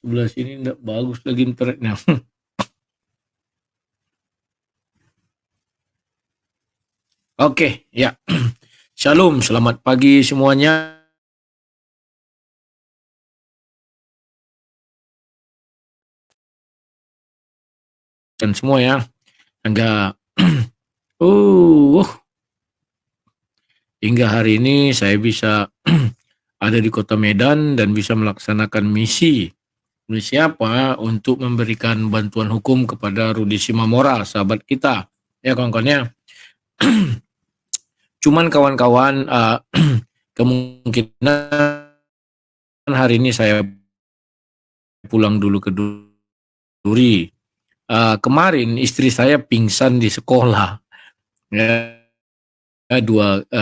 Sebelah sini enggak bagus lagi internetnya. Oke, ya. Shalom, selamat pagi semuanya. Dan semua ya. Hingga uh, hingga hari ini saya bisa ada di Kota Medan dan bisa melaksanakan misi. Misi apa? Untuk memberikan bantuan hukum kepada Rudi Simamora, sahabat kita. Ya kawan-kawan ya. Cuman kawan-kawan kemungkinan hari ini saya pulang dulu ke Duri. Kemarin istri saya pingsan di sekolah. Ya,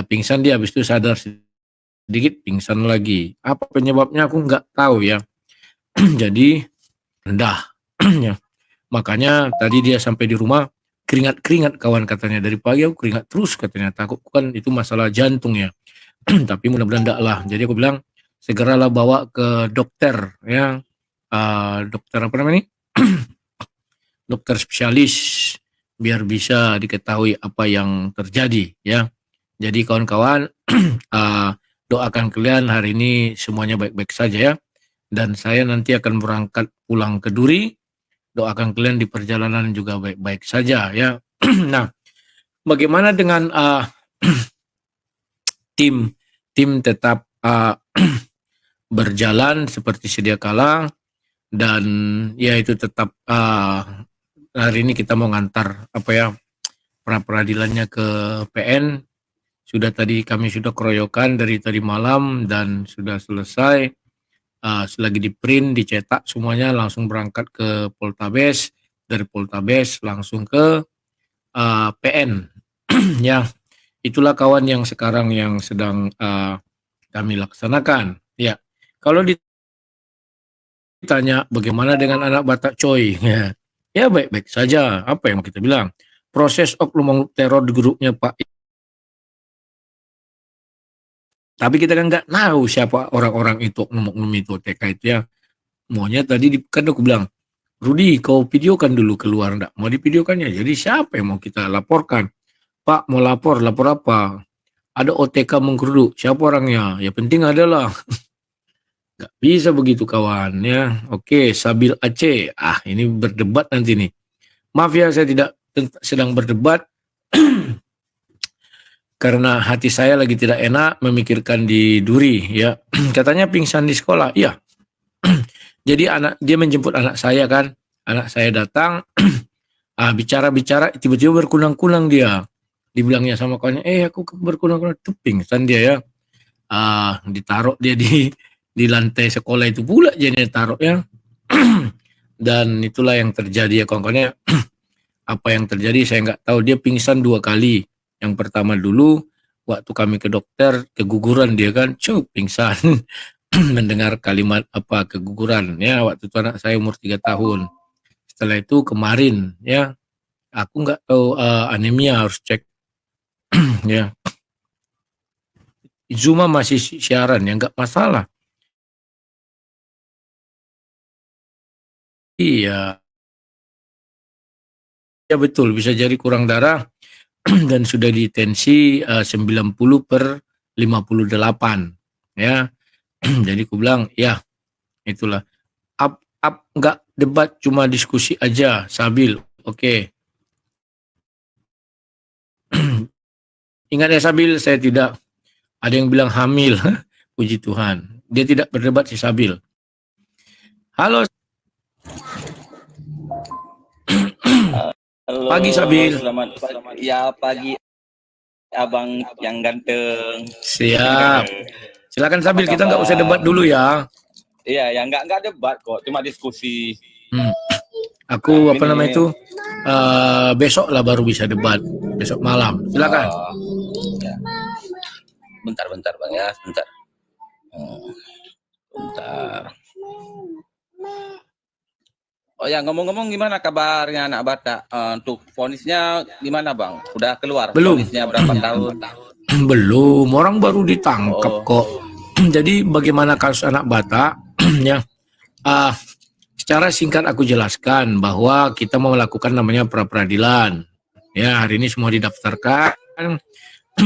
pingsan dia, habis itu sadar sedikit pingsan lagi. Apa penyebabnya aku nggak tahu ya. Jadi rendah. Ya. Makanya tadi dia sampai di rumah keringat-keringat kawan katanya, dari pagi aku keringat terus katanya, takut kan itu masalah jantung ya. Tapi mudah-mudahan enggak lah. Jadi aku bilang segeralah bawa ke dokter ya. Dokter apa namanya? Dokter spesialis biar bisa diketahui apa yang terjadi ya. Jadi kawan-kawan doakan kalian hari ini semuanya baik-baik saja ya. Dan saya nanti akan berangkat pulang ke Duri. Doakan kalian di perjalanan juga baik-baik saja ya. Nah, bagaimana dengan tim tetap berjalan seperti sedia kala, dan ya itu tetap hari ini kita mau ngantar apa ya pra peradilannya ke PN. Sudah tadi kami sudah keroyokan dari tadi malam dan sudah selesai. Selagi di print, dicetak semuanya, langsung berangkat ke Poltabes, dari Poltabes langsung ke PN. Ya, itulah kawan yang sekarang yang sedang kami laksanakan. Ya, kalau ditanya bagaimana dengan anak Batak Coy, ya baik-baik saja. Apa yang kita bilang? Proses oknum teror di grupnya Pak. Tapi kita kan nggak tahu siapa orang-orang itu, oknum-oknum itu, TK itu ya. Maunya tadi kan aku bilang, Rudi, kau videokan dulu keluar, enggak mau divideokannya. Jadi siapa yang mau kita laporkan? Pak mau lapor apa? Ada OTK menggeruduk, siapa orangnya? Ya penting adalah. Nggak bisa begitu kawan ya. Oke, Sabil Aceh. Ini berdebat nanti nih. Maaf ya, saya tidak sedang berdebat karena hati saya lagi tidak enak memikirkan di Duri ya. Katanya pingsan di sekolah. Iya. Jadi dia menjemput anak saya kan. Anak saya datang, bicara-bicara, tiba-tiba berkunang-kunang dia. Dibilangnya sama kawannya, aku berkunang-kunang, itu pingsan dia ya. Ditaruh dia di lantai sekolah itu pula jadi taruh ya. Dan itulah yang terjadi ya kawan-kawannya. Apa yang terjadi saya nggak tahu. Dia pingsan 2 kali. Yang pertama dulu waktu kami ke dokter, keguguran dia kan, pingsan. Mendengar kalimat apa keguguran ya, waktu itu anak saya umur 3 tahun. Setelah itu kemarin ya, aku nggak tahu anemia, harus cek. Ya, Zuma masih siaran ya, nggak masalah. Iya, ya betul, bisa jadi kurang darah dan sudah di tensi 90/58 ya. Jadi aku bilang ya itulah, nggak debat, cuma diskusi aja. Sabil, oke. Ingat ya Sabil, saya tidak ada yang bilang hamil. Puji Tuhan, dia tidak berdebat si Sabil. Halo. Halo, pagi Sabil. Selamat pagi. Ya pagi, abang yang ganteng. Siap. Silakan Sabil, kita nggak usah debat dulu ya. Iya, ya nggak debat kok, cuma diskusi. Aku besok lah baru bisa debat, besok malam. Silakan. Ya. Bentar bang ya, bentar. Oh ya, ngomong-ngomong, gimana kabarnya anak Batak? Untuk vonisnya gimana bang? Udah keluar? Belum. Vonisnya berapa tahun? Belum, orang baru ditangkap kok. Jadi bagaimana kasus anak Batak? Ya, secara singkat aku jelaskan bahwa kita mau melakukan namanya pra-peradilan. Ya, hari ini semua didaftarkan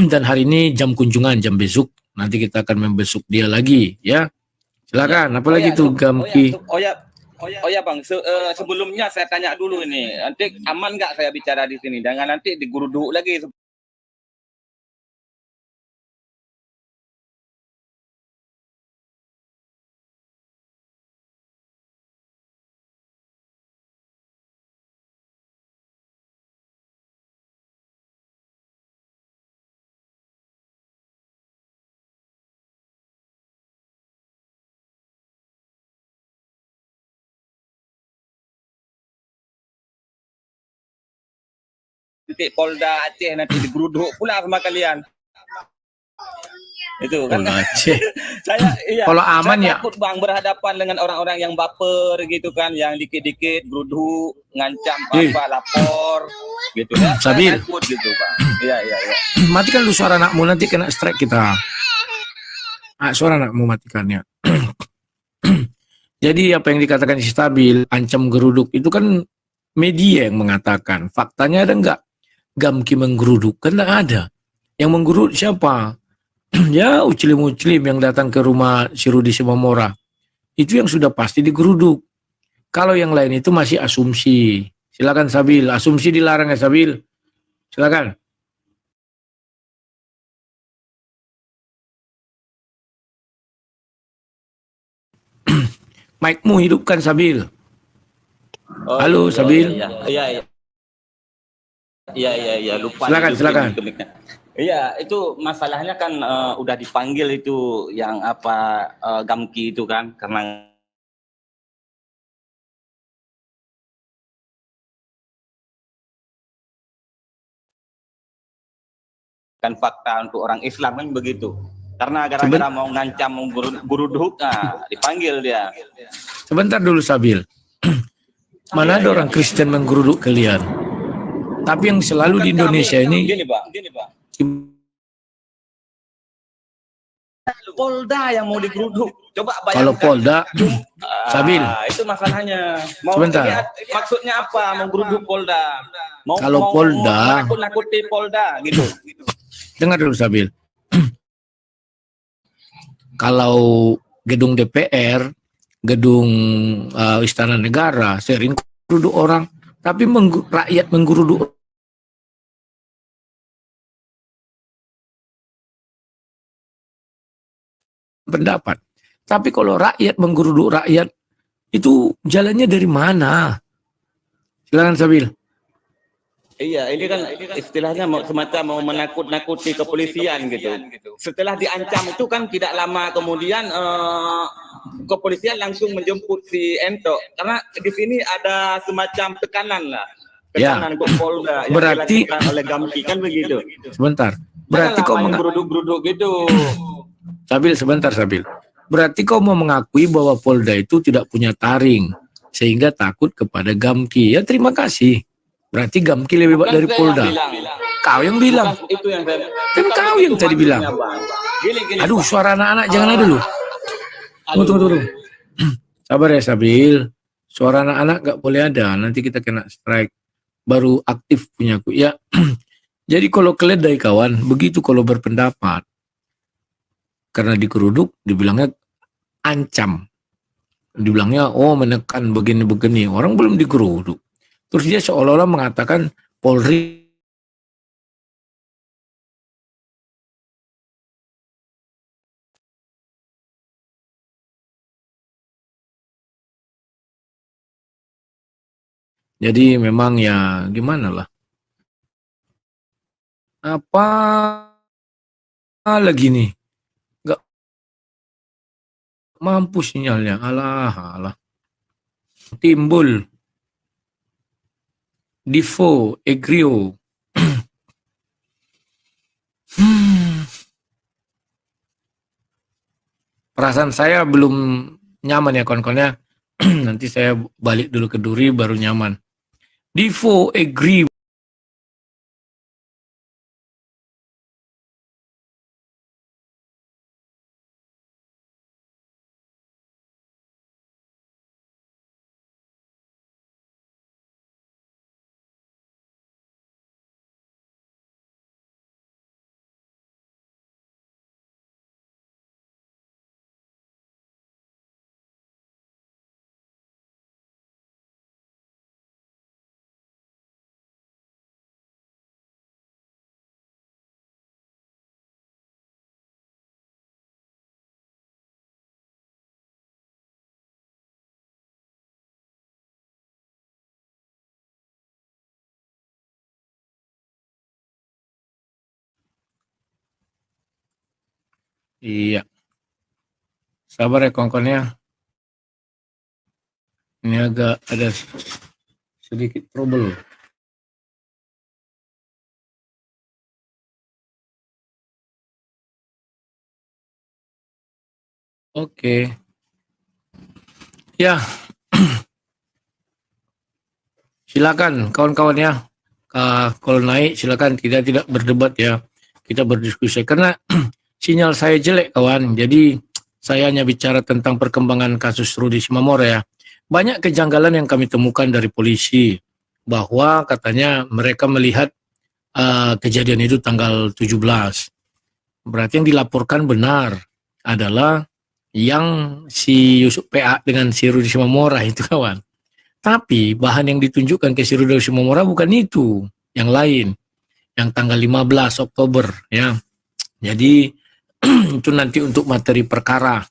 dan hari ini jam kunjungan, jam besok. Nanti kita akan membesuk dia lagi, ya. Ya. Silakan, apalagi tuh Gamki. Bang, sebelumnya saya tanya dulu ini, nanti aman nggak saya bicara di sini? Jangan nanti diguruduk lagi. Nanti Polda Aceh nanti digeruduk pula sama kalian. Itu kan. Polda Aceh. Kalau aman saya ya. takut Bang berhadapan dengan orang-orang yang baper gitu kan, yang dikit-dikit geruduk, ngancam apa lapor gitu ya. Sabil. Saya takut gitu, Bang. Iya. Matikan lu suara anakmu, nanti kena strike kita. Suara anakmu matikannya. Jadi apa yang dikatakan si Stabil, ancam geruduk, itu kan media yang mengatakan. Faktanya ada enggak? Gamki menggeruduk, kan enggak ada. Yang menggeruduk siapa? Ya uclim-uclim yang datang ke rumah si Rudi Simamora. Itu yang sudah pasti digeruduk. Kalau yang lain itu masih asumsi. Silakan Sabil, asumsi dilarang ya Sabil. Silakan. Mic-mu hidupkan Sabil. Halo Sabil. Iya, lupa. Silakan. Iya, itu masalahnya kan udah dipanggil itu yang Gamki itu kan, karena kan fakta untuk orang Islam kan begitu. Karena gara-gara mau ngancam geruduk, dipanggil dia. Sebentar dulu Sabil. Mana ada orang Kristen menggeruduk kalian? Tapi yang selalu di Indonesia ini gini, Bang. Polda yang mau digeruduk. Coba bayangkan. Kalau Polda, Sabil. Itu masalahnya. Sebentar. Maksudnya apa? Menggeruduk Polda. Kalau Polda, nakut-nakuti Polda gitu. Dengar dulu Sabil. Kalau gedung DPR, gedung Istana Negara sering geruduk orang, tapi rakyat menggeruduk pendapat. Tapi kalau rakyat menggeruduk rakyat, itu jalannya dari mana? Silakan Sabil. Iya, ini kan istilahnya semacam mau menakut-nakuti kepolisian gitu. Setelah diancam itu kan tidak lama kemudian kepolisian langsung menjemput si Ento. Karena di sini ada semacam tekanan untuk Polda yang dilakukan oleh Gamki kan begitu. Sebentar. Berarti kau geruduk-geruduk gitu. Sabil, sebentar Sabil. Berarti kau mau mengakui bahwa Polda itu tidak punya taring sehingga takut kepada Gamki. Ya terima kasih. Berarti Gamki lebih baik dari Polda. Kau yang bilang. Itu yang saya, kan kau yang tadi bilang. Gini, aduh, suara anak-anak jangan ada dulu. Tunggu. Sabar ya Sabil. Suara anak-anak gak boleh ada. Nanti kita kena strike. Baru aktif punyaku. Ya. Jadi kalau keledai kawan, begitu kalau berpendapat. Karena dikeruduk, dibilangnya ancam. Dibilangnya, menekan begini-begini. Orang belum dikeruduk. Terus dia seolah-olah mengatakan Polri jadi memang ya gimana lah. Apa lagi nih? Gak mampu sinyalnya. Alah. Timbul. Divo, Egrio. Perasaan saya belum nyaman ya kawan-kawannya. Nanti saya balik dulu ke Duri baru nyaman. Divo, Egrio. Iya, sabar ya kawan-kawan ya. Ini agak ada sedikit trouble. Oke. Ya, silakan kawan-kawan ya. Kalau naik silakan, kita tidak berdebat ya. Kita berdiskusi karena sinyal saya jelek kawan. Jadi saya hanya bicara tentang perkembangan kasus Rudy Simamora ya. Banyak kejanggalan yang kami temukan dari polisi bahwa katanya mereka melihat kejadian itu tanggal 17. Berarti yang dilaporkan benar adalah yang si Yusuf PA dengan si Rudy Simamora itu kawan. Tapi bahan yang ditunjukkan ke si Rudy Simamora bukan itu, yang lain, yang tanggal 15 Oktober ya. Jadi itu nanti untuk materi perkara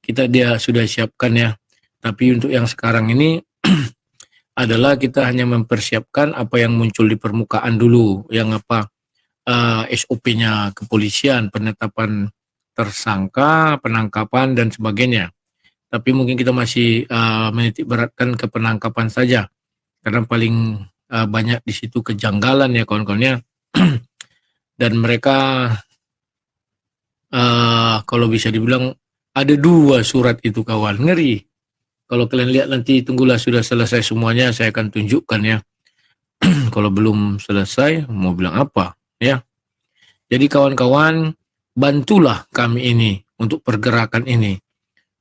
dia sudah siapkan ya. Tapi untuk yang sekarang ini adalah kita hanya mempersiapkan apa yang muncul di permukaan dulu, yang apa SOP-nya kepolisian, penetapan tersangka, penangkapan dan sebagainya. Tapi mungkin kita masih menitik beratkan ke penangkapan saja karena paling banyak di situ kejanggalan ya kawan-kawannya. Dan mereka kalau bisa dibilang ada 2 surat itu kawan, ngeri. Kalau kalian lihat nanti, tunggulah sudah selesai semuanya, saya akan tunjukkan ya. Kalau belum selesai mau bilang apa ya. Jadi kawan-kawan, bantulah kami ini untuk pergerakan ini.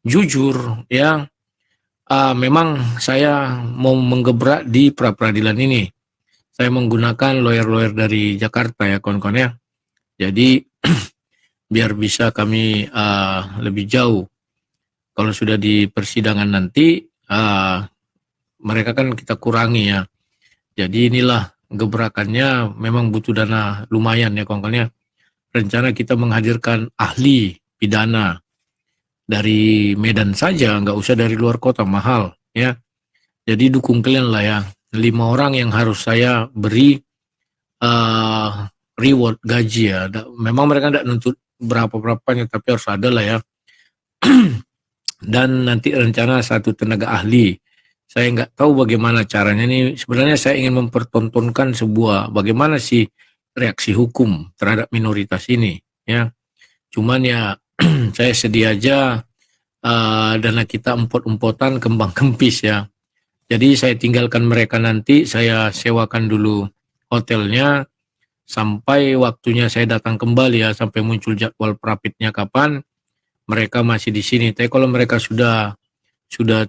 Jujur ya, memang saya mau menggebrak di pra-peradilan ini. Saya menggunakan lawyer-lawyer dari Jakarta ya kawan-kawan ya. Jadi biar bisa kami lebih jauh. Kalau sudah di persidangan nanti, mereka kan kita kurangi ya. Jadi inilah gebrakannya, memang butuh dana lumayan ya kawan-kawan ya. Rencana kita menghadirkan ahli pidana dari Medan saja, nggak usah dari luar kota, mahal ya. Jadi dukung kalian lah ya. 5 orang yang harus saya beri reward gaji ya. Memang mereka tidak nuntut berapa-berapanya, tapi harus ada lah ya. Dan nanti rencana 1 tenaga ahli. Saya nggak tahu bagaimana caranya ini. Sebenarnya saya ingin mempertontonkan sebuah bagaimana sih reaksi hukum terhadap minoritas ini ya. Cuman ya saya sedih aja dana kita empot-empotan kembang kempis ya. Jadi saya tinggalkan mereka nanti, saya sewakan dulu hotelnya sampai waktunya saya datang kembali ya, sampai muncul jadwal prapitnya kapan, mereka masih di sini. Tapi kalau mereka sudah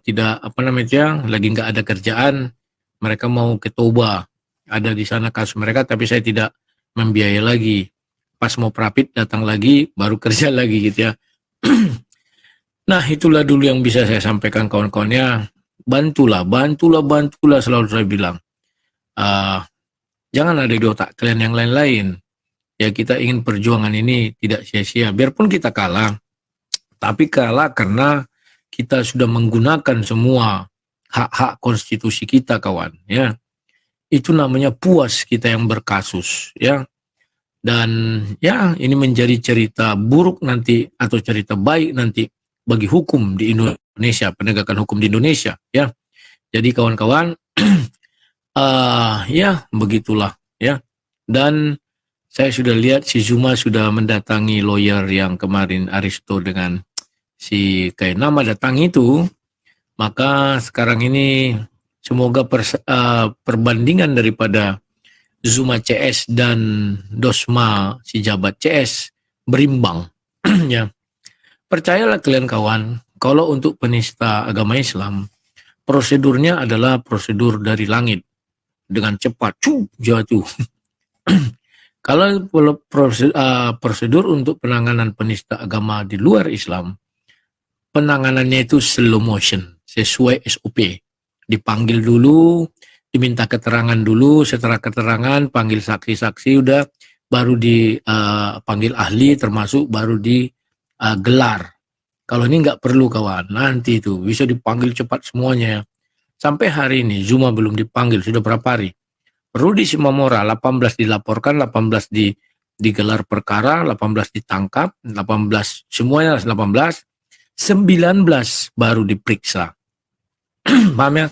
tidak apa namanya, lagi nggak ada kerjaan, mereka mau ke Toba, ada di sana kasus mereka, tapi saya tidak membiayai lagi. Pas mau prapit datang lagi, baru kerja lagi gitu ya. Nah itulah dulu yang bisa saya sampaikan kawan-kawannya. Bantulah selalu saya bilang. Jangan ada di otak kalian yang lain-lain. Ya kita ingin perjuangan ini tidak sia-sia. Biarpun kita kalah, tapi kalah karena kita sudah menggunakan semua hak-hak konstitusi kita kawan. Ya, itu namanya puas kita yang berkasus. Ya, dan ya ini menjadi cerita buruk nanti atau cerita baik nanti bagi hukum di Indonesia, penegakan hukum di Indonesia ya. Jadi kawan-kawan ya begitulah ya. Dan saya sudah lihat si Zuma sudah mendatangi lawyer yang kemarin Aristo dengan si Kainama datang itu, maka sekarang ini semoga perbandingan daripada Zuma CS dan Dosma si jabat CS berimbang ya. Percayalah kalian kawan, kalau untuk penista agama Islam, prosedurnya adalah prosedur dari langit. Dengan cepat, jatuh. Kalau prosedur untuk penanganan penista agama di luar Islam, penanganannya itu slow motion, sesuai SOP. Dipanggil dulu, diminta keterangan dulu, setelah keterangan, panggil saksi-saksi, udah, baru dipanggil ahli, termasuk baru digelar. Kalau ini nggak perlu kawan, nanti itu bisa dipanggil cepat semuanya ya. Sampai hari ini Zuma belum dipanggil, sudah berapa hari? Rudy Simamora 18 dilaporkan, 18 digelar perkara, 18 ditangkap, 18 semuanya 18, 19 baru diperiksa. Paham ya?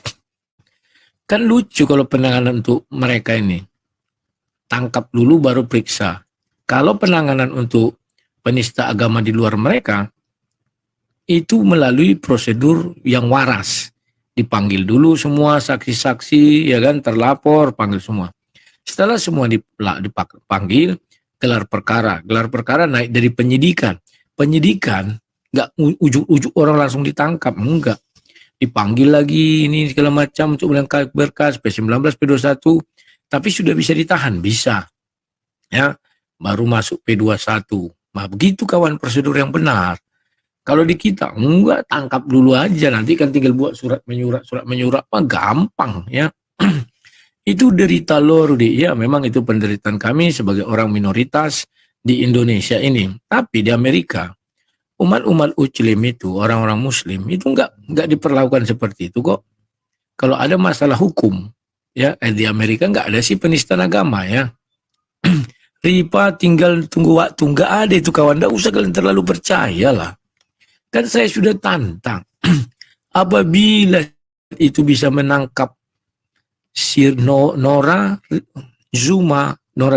Kan lucu kalau penanganan untuk mereka ini. Tangkap dulu baru periksa. Kalau penanganan untuk penista agama di luar mereka, itu melalui prosedur yang waras. Dipanggil dulu semua saksi-saksi, ya kan, terlapor, panggil semua. Setelah semua dipanggil, gelar perkara. Gelar perkara naik dari penyidikan. Penyidikan, nggak ujuk-ujuk orang langsung ditangkap, enggak. Dipanggil lagi, ini segala macam untuk melengkapi berkas, P19, P21, tapi sudah bisa ditahan, bisa. Ya, baru masuk P21. Nah, begitu kawan prosedur yang benar. Kalau di kita, enggak, tangkap dulu aja, nanti kan tinggal buat surat menyurat, mah gampang ya. Itu derita lo, Rudi. Ya, memang itu penderitaan kami sebagai orang minoritas di Indonesia ini. Tapi di Amerika, umat-umat Muslim itu, orang-orang Muslim itu enggak diperlakukan seperti itu kok. Kalau ada masalah hukum, ya di Amerika enggak ada sih penistaan agama ya. Ripa tinggal tunggu waktu, enggak ada itu kawan. Enggak usah kalian terlalu percaya lah. Kan saya sudah tantang. Apabila itu bisa menangkap si Nora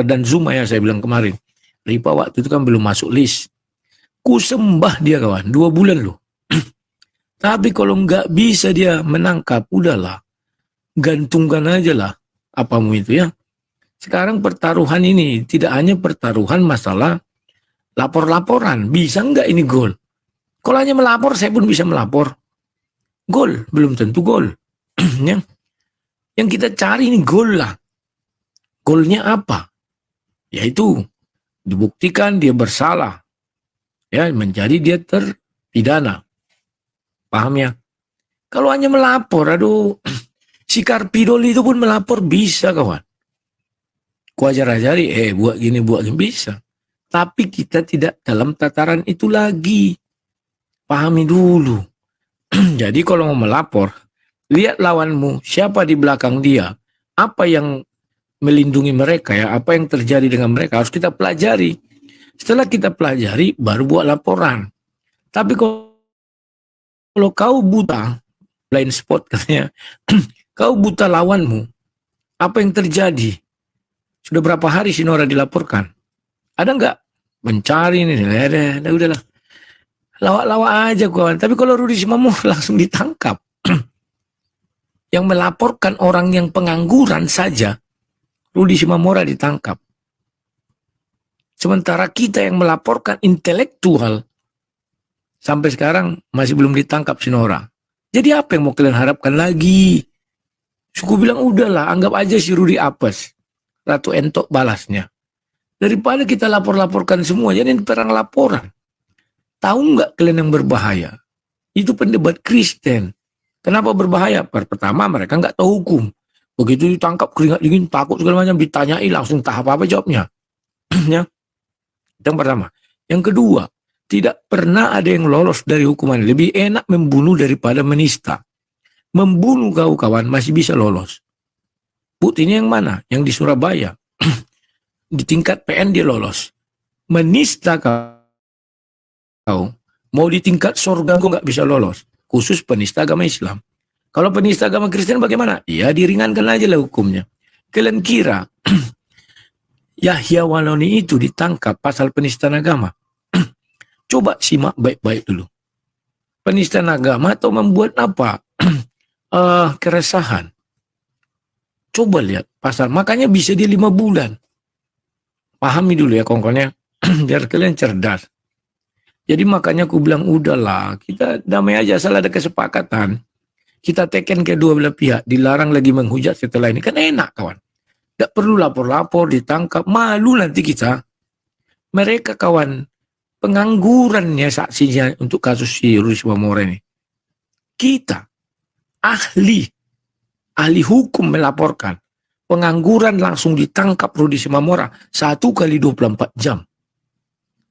dan Zuma ya saya bilang kemarin. Ripa waktu itu kan belum masuk list. Ku sembah dia kawan, 2 bulan loh. Tapi kalau nggak bisa dia menangkap, udahlah. Gantungkan aja lah apamu itu ya. Sekarang pertaruhan ini tidak hanya pertaruhan masalah lapor-laporan. Bisa nggak ini gol? Kalau hanya melapor, saya pun bisa melapor. Gol, belum tentu gol. Ya. Yang kita cari ini gol lah. Golnya apa? Yaitu dibuktikan dia bersalah. Ya, menjadi dia terpidana. Paham ya? Kalau hanya melapor, aduh, si Karpidol itu pun melapor bisa kawan. Ku ajar-ajari, buat gini bisa. Tapi kita tidak dalam tataran itu lagi. Pahami dulu. Jadi kalau mau melapor, lihat lawanmu, siapa di belakang dia, apa yang melindungi mereka ya, apa yang terjadi dengan mereka harus kita pelajari. Setelah kita pelajari, baru buat laporan. Tapi kalau kau buta, blind spot katanya, kau buta lawanmu, apa yang terjadi? Sudah berapa hari si Nora dilaporkan? Ada nggak? Mencari ini, ada, udahlah. Lawak-lawak aja kawan. Tapi kalau Rudi Simamu langsung ditangkap. Yang melaporkan orang yang pengangguran saja, Rudi Simamora ditangkap. Sementara kita yang melaporkan intelektual, sampai sekarang masih belum ditangkap si Nora. Jadi apa yang mau kalian harapkan lagi? Suku bilang udahlah, anggap aja si Rudi apes. Ratu entok balasnya. Daripada kita lapor-laporkan semua, jadi perang laporan. Tahu nggak kalian yang berbahaya? Itu pendebat Kristen. Kenapa berbahaya? Pertama, mereka nggak tahu hukum. Begitu ditangkap keringat dingin, takut segala macam, ditanyai langsung tak apa-apa jawabnya. Ya. Itu yang pertama. Yang kedua, tidak pernah ada yang lolos dari hukuman. Lebih enak membunuh daripada menista. Membunuh kau kawan masih bisa lolos. Buktinya yang mana? Yang di Surabaya. Di tingkat PN dia lolos. Menista kau mau di tingkat surga kau nggak bisa lolos. Khusus penista agama Islam. Kalau penista agama Kristen bagaimana? Ya diringankan aja lah hukumnya. Kalian kira Yahya Waloni itu ditangkap pasal penistaan agama? Coba simak baik-baik dulu. Penistaan agama atau membuat apa? Keresahan. Coba lihat pasal. Makanya bisa dia 5 bulan. Pahami dulu ya kongkonnya. Biar kalian cerdas. Jadi makanya aku bilang udahlah. Kita damai aja asal ada kesepakatan. Kita teken kedua belah pihak. Dilarang lagi menghujat setelah ini. Kan enak kawan. Tidak perlu lapor-lapor, ditangkap. Malu nanti kita. Mereka kawan. Penganggurannya saksinya untuk kasus si Rudi Simamora ini. Kita. Ahli hukum melaporkan. Pengangguran langsung ditangkap Rudi Simamora 1 kali 24 jam.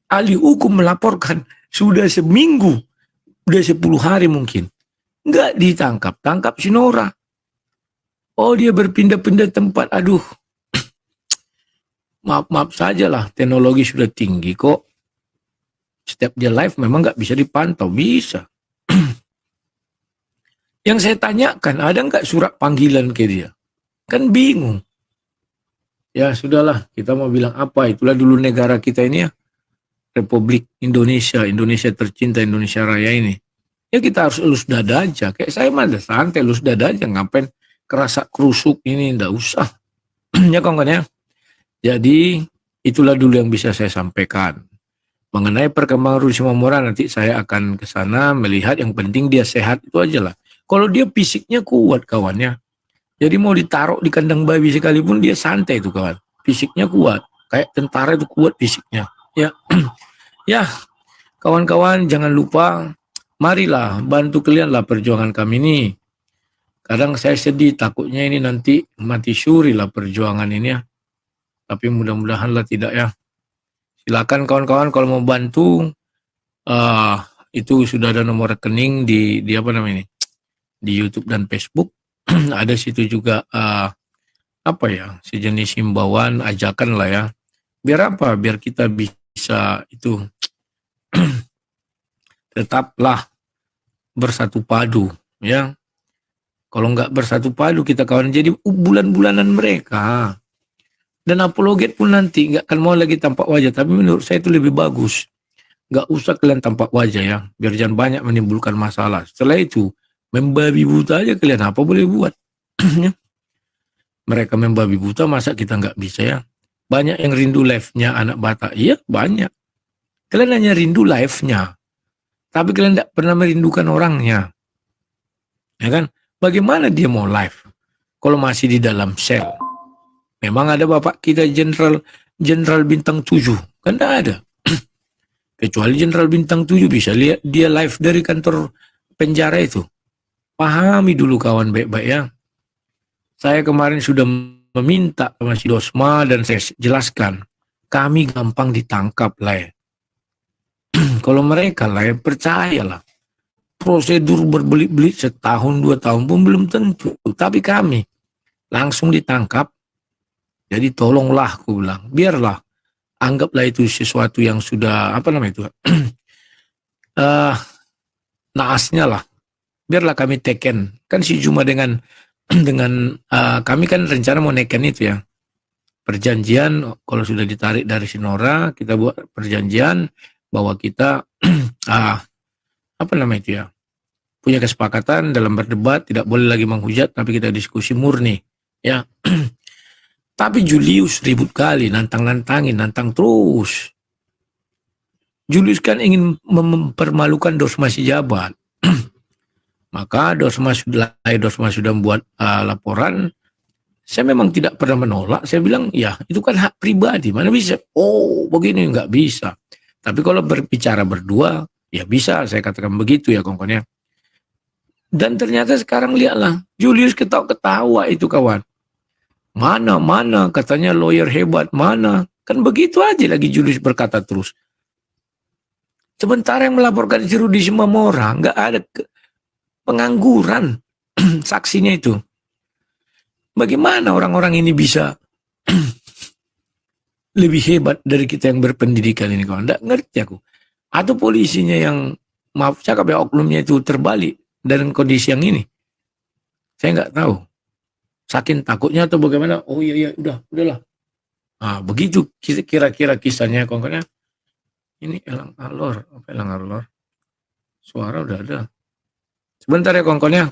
Ahli hukum melaporkan sudah seminggu, sudah 10 hari mungkin. Enggak ditangkap, tangkap si Nora. Oh dia berpindah-pindah tempat, aduh. maaf saja lah, teknologi sudah tinggi kok. Setiap dia live memang nggak bisa dipantau, bisa. Yang saya tanyakan, ada nggak surat panggilan ke dia? Kan bingung. Ya sudahlah, kita mau bilang apa? Itulah dulu negara kita ini ya, Republik Indonesia, Indonesia tercinta, Indonesia Raya ini. Ya kita harus elus dada aja. Kayak saya mah ada santai, elus dada aja. Ngapain kerasa kerusuk ini, ndak usah. Ya kawan ya. Jadi itulah dulu yang bisa saya sampaikan. Mengenai perkembangan Rudy Simamora nanti saya akan ke sana melihat, yang penting dia sehat, itu aja lah. Kalau dia fisiknya kuat kawannya. Jadi mau ditaruh di kandang babi sekalipun dia santai itu kawan. Fisiknya kuat. Kayak tentara itu kuat fisiknya. Ya, ya kawan-kawan jangan lupa, marilah bantu kalian lah perjuangan kami ini. Kadang saya sedih, takutnya ini nanti mati suri lah perjuangan ini ya. Tapi mudah-mudahan lah tidak ya. Silakan kawan-kawan kalau mau bantu, uh, itu sudah ada nomor rekening di apa namanya ini, di YouTube dan Facebook. Ada situ juga apa ya, sejenis himbauan, ajakan lah ya. Biar apa? Biar kita bisa itu tetaplah bersatu padu ya. Kalau nggak bersatu padu kita kawan jadi bulan-bulanan mereka. Dan apologet pun nanti nggak akan mau lagi tampak wajah. Tapi menurut saya itu lebih bagus. Nggak usah kalian tampak wajah ya. Biar jangan banyak menimbulkan masalah. Setelah itu, membabi buta aja kalian apa boleh buat. Mereka membabi buta, masa kita nggak bisa ya. Banyak yang rindu live-nya anak Batak. Iya banyak. Kalian hanya rindu live-nya. Tapi kalian tidak pernah merindukan orangnya. Ya kan? Bagaimana dia mau live kalau masih di dalam sel? Memang ada bapak kita Jenderal Bintang 7. Kan tidak ada. Kecuali Jenderal Bintang 7 bisa lihat dia live dari kantor penjara itu. Pahami dulu kawan baik-baik ya. Saya kemarin sudah meminta sama si Dosma dan saya jelaskan. Kami gampang ditangkap lah ya. Kalau mereka lah ya, percayalah. Prosedur berbelit-belit setahun 2 tahun pun belum tentu. Tapi kami langsung ditangkap. Jadi tolonglah aku bilang. Biarlah. Anggaplah itu sesuatu yang sudah apa namanya itu. Naasnya lah. Biarlah kami teken. Kan si Juma dengan kami kan rencana mau neken itu ya. Perjanjian kalau sudah ditarik dari Sinora, kita buat perjanjian bahwa kita apa namanya itu ya, punya kesepakatan dalam berdebat tidak boleh lagi menghujat, tapi kita diskusi murni ya. Tapi Julius ribut kali, nantang terus. Julius kan ingin mempermalukan Dosma si Jabat. Maka Dosma sudah membuat laporan. Saya memang tidak pernah menolak. Saya bilang ya itu kan hak pribadi, mana bisa. Oh begini, nggak bisa. Tapi kalau berbicara berdua ya bisa, saya katakan begitu ya kawan-kawan. Dan ternyata sekarang lihatlah, Julius ketawa-ketawa itu kawan. Mana katanya lawyer hebat, mana. Kan begitu aja lagi Julius berkata terus. Sementara yang melaporkan si Rudy Simamora nggak ada pengangguran saksinya itu. Bagaimana orang-orang ini bisa lebih hebat dari kita yang berpendidikan ini kawan? Nggak ngerti aku. Atau polisinya yang, maaf cakap ya, oknumnya itu terbalik dengan kondisi yang ini. Saya nggak tahu. Saking takutnya atau bagaimana? Oh iya udahlah. Nah, begitu kira-kira kisahnya kawan-kawan. Ini elang alor, apa elang alor? Suara udah ada. Sebentar ya kawan-kawan.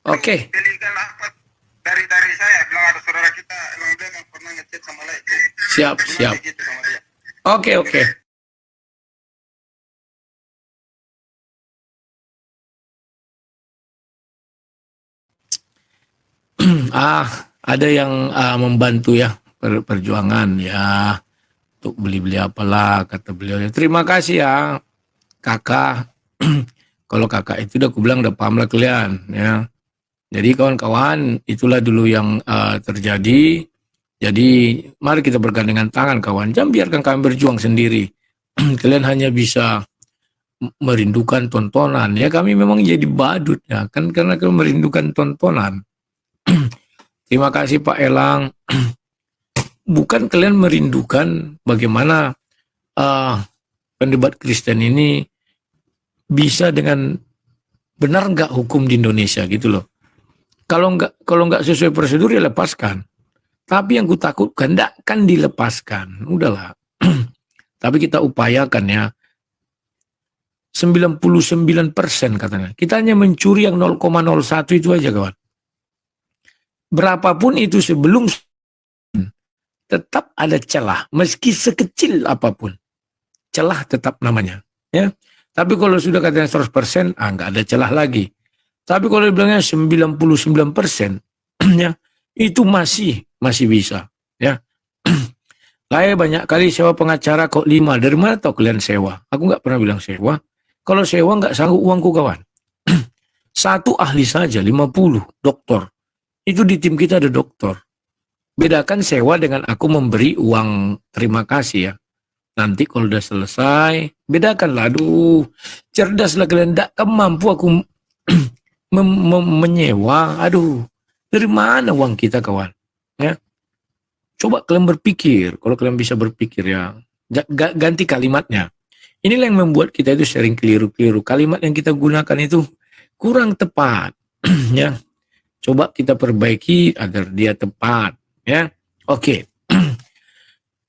Oke. Dari saya bilang ada saudara kita emang dia yang pernah ngechat sama Lai. Siap. Oke. Ada yang membantu ya perjuangan ya untuk beli-beli apalah kata beliau. Terima kasih ya kakak. Kalau kakak itu udah aku bilang udah paham lah kalian ya. Jadi kawan-kawan itulah dulu yang terjadi. Jadi mari kita bergandengan tangan kawan. Jangan biarkan kami berjuang sendiri. Kalian hanya bisa merindukan tontonan ya, kami memang jadi badut ya kan karena kalian merindukan tontonan. Terima kasih Pak Elang. Bukan kalian merindukan bagaimana pendebat Kristen ini bisa dengan benar nggak hukum di Indonesia gitu loh. Kalau nggak sesuai prosedur ya lepaskan. Tapi yang kutakutkan nggak kan dilepaskan. Udahlah. Tapi kita upayakan ya. 99% katanya. Kita hanya mencuri yang 0,01 itu aja kawan. Berapapun itu sebelum tetap ada celah, meski sekecil apapun. Celah tetap namanya, ya. Tapi kalau sudah katanya 100%, nggak ada celah lagi. Tapi kalau dibilangnya 99%, ya, itu masih bisa, ya. Saya banyak kali sewa pengacara kok 5. Dari mana tahu kalian sewa? Aku nggak pernah bilang sewa. Kalau sewa nggak sanggup uangku kawan. Satu ahli saja 50 dokter. Itu di tim kita ada dokter. Bedakan sewa dengan aku memberi uang terima kasih ya. Nanti kalau udah selesai, bedakanlah. Aduh, cerdaslah kalian. Tidak mampu aku menyewa. Aduh, dari mana uang kita kawan? Ya, coba kalian berpikir. Kalau kalian bisa berpikir ya, ganti kalimatnya. Inilah yang membuat kita itu sering keliru-keliru. Kalimat yang kita gunakan itu kurang tepat. Ya, coba kita perbaiki agar dia tepat. Ya, oke.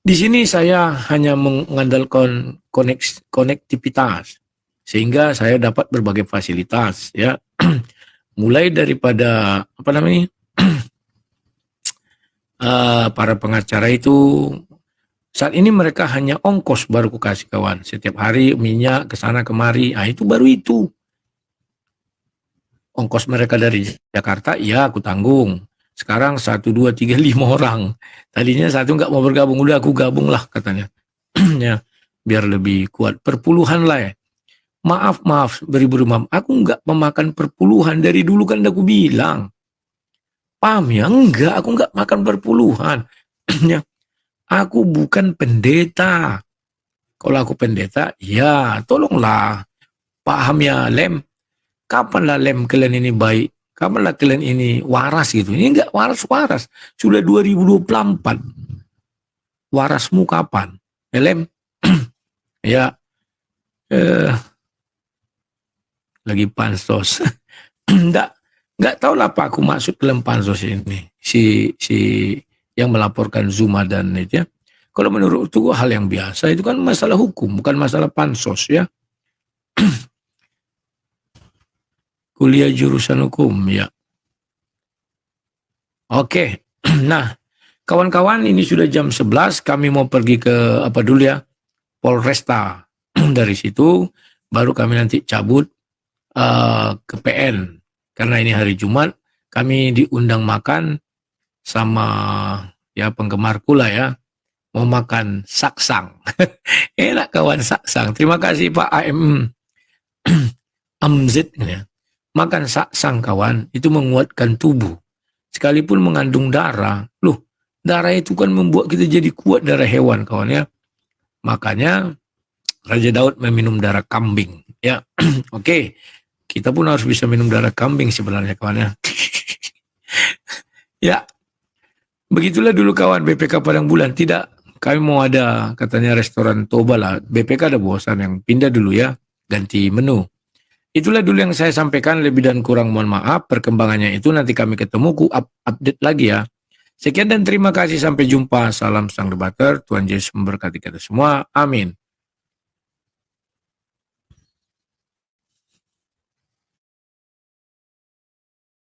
Di sini saya hanya mengandalkan konektivitas sehingga saya dapat berbagai fasilitas. Ya, mulai daripada apa namanya para pengacara itu. Saat ini mereka hanya ongkos baru ku kasih kawan. Setiap hari minyak ke sana kemari. Itu baru itu. Ongkos mereka dari Jakarta, ya aku tanggung. Sekarang 1, 2, 3, 5 orang. Tadinya satu nggak mau bergabung. Udah aku gabung lah katanya. Ya, biar lebih kuat. Perpuluhan lah ya. Maaf, beribu maaf. Aku nggak memakan perpuluhan. Dari dulu kan aku bilang. Paham ya? Enggak, aku nggak makan perpuluhan. Ya. Aku bukan pendeta. Kalau aku pendeta, ya tolonglah. Paham ya Lem? Kapanlah Lem kalian ini baik? Kapanlah kalian ini waras gitu? Ini enggak waras-waras. Sudah 2024. Warasmu kapan? Ya Lem? Ya. Lagi pansos. Enggak tahu lah Pak aku maksud dalam pansos ini. Si yang melaporkan Zuma dan itu ya. Kalau menurut itu hal yang biasa, itu kan masalah hukum, bukan masalah pansos ya. Kuliah jurusan hukum ya. Oke. Nah, kawan-kawan ini sudah jam 11, kami mau pergi ke apa dulu ya? Polresta. Dari situ baru kami nanti cabut ke PN. Karena ini hari Jumat, kami diundang makan sama ya penggemarku lah ya, mau makan saksang. Enak kawan saksang. Terima kasih Pak AM Amzid ya. Makan saksang kawan itu menguatkan tubuh. Sekalipun mengandung darah, loh darah itu kan membuat kita jadi kuat, darah hewan kawan ya. Makanya Raja Daud meminum darah kambing ya. Oke, kita pun harus bisa minum darah kambing sebenarnya kawan ya. Ya. Begitulah dulu kawan BPK Padang Bulan. Tidak, kami mau ada katanya restoran Toba lah. BPK ada bosan yang pindah dulu ya, ganti menu. Itulah dulu yang saya sampaikan, lebih dan kurang mohon maaf. Perkembangannya itu nanti kami ketemu ku update lagi ya. Sekian dan terima kasih, sampai jumpa. Salam sang debater, Tuhan Yesus memberkati kita semua. Amin.